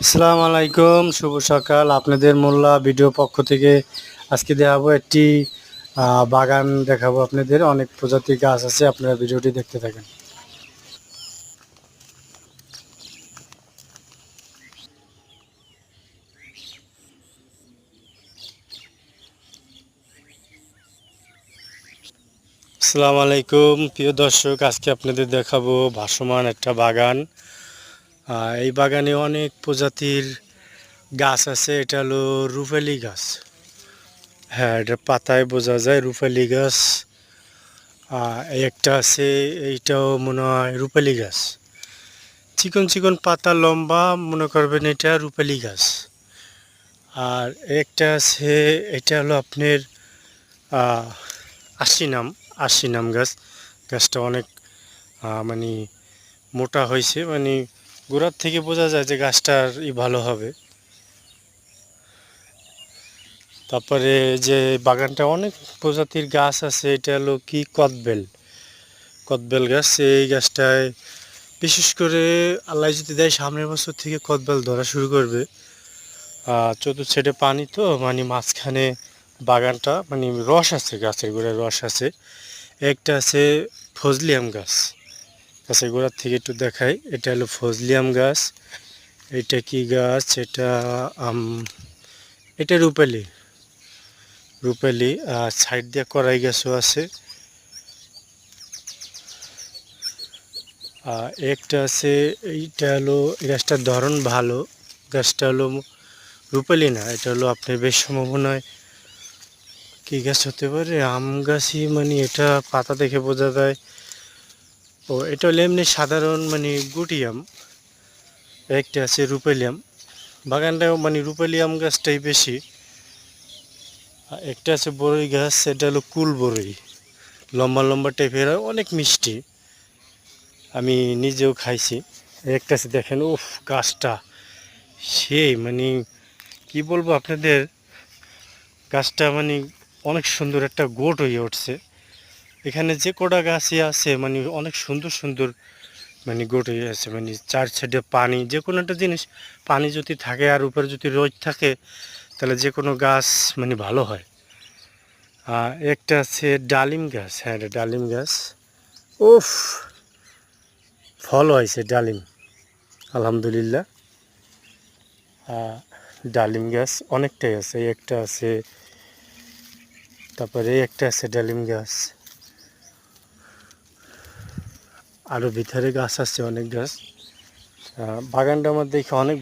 আসসালামু আলাইকুম, শুভ সকাল। আপনাদের মোল্লা ভিডিও পক্ষ থেকে আজকে দেখাবো একটি বাগান দেখাবো আপনাদের। অনেক প্রজাতির গাছ আছে, আপনারা ভিডিওটি দেখতে থাকেন। আসসালামু আলাইকুম প্রিয় দর্শক, আজকে আপনাদের দেখাবো ভাসমান একটা বাগান। এই বাগানে অনেক প্রজাতির গাছ আছে। এটা হলো রুপালি গাছ। হ্যাঁ, এটা পাতায় বোঝা যায় রুপালি গাছ। এই একটা আছে, এইটাও মনে হয় রুপালি গাছ। চিকন চিকন পাতা, লম্বা, মনে করবেন এটা রুপালি গাছ। আর একটা আছে, এটা হলো আপনার আহ, আশিনাম। আশিনাম গাছ। গাছটা অনেক মানে মোটা হয়েছে, মানে গোড়ার থেকে বোঝা যায় যে গাছটার ভালো হবে। তারপরে যে বাগানটা অনেক প্রজাতির গাছ আছে, এটা হলো কি কদবেল। কদবেল গাছ। এই গাছটায় বিশেষ করে আল্লাহ যদি দেয় সামনের বছর থেকে কদবেল ধরা শুরু করবে। চতুর্থ সাইডে পানি, তো মানে মাঝখানে বাগানটা মানে রস আছে, গাছের গোড়ায় রস আছে। একটা আছে ফজলিয়াম গাছ। গাছের গোড়ার থেকে একটু দেখাই, এটা হলো ফজলিয়াম গাছ। এটা কি গাছ? এটা আম, এটা রূপালি। রূপালি। সাইড দিয়ে করাই গাছও আছে। একটা আছে, এইটা হলো, এই গাছটার ধরন ভালো। গাছটা হলো রূপালি না, এটা হলো আপনার বেশ সম্ভাবনায় কি গাছ হতে পারে, আম গাছই, মানে এটা পাতা দেখে বোঝা যায়। ও, এটা হলো এমনি সাধারণ মানে গুটি আম। একটা আছে রূপালি আম। বাগানটাও মানে রূপালি আম গাছটাই বেশি। একটা আছে বড়ই গাছ, এটা হলো কুল বড়ই। লম্বা লম্বা টাইপের, অনেক মিষ্টি। আমি নিজেও খাইছি। একটা আছে, দেখেন, উফ, গাছটা সেই মানে কি বলবো আপনাদের, গাছটা মানে অনেক সুন্দর একটা গোট হয়ে উঠছে। এখানে যে কটা গাছই আছে মানে অনেক সুন্দর সুন্দর মানে গোট হয়ে আছে। মানে চার সাইডে পানি, যে কোনো একটা জিনিস পানি যদি থাকে আর উপরে যদি রোদ থাকে, তাহলে যে কোনো গাছ মানে ভালো হয়। একটা আছে ডালিম গাছ। হ্যাঁ, এটা ডালিম গাছ। উফ, ফল হয়েছে ডালিম, আলহামদুলিল্লাহ। ডালিম গাছ অনেকটাই আছে। এই একটা আছে, তারপরে এই একটা আছে ডালিম গাছ। আরও ভিতরে গাছ আছে, অনেক গাছ। বাগানটা আমার দেখে অনেক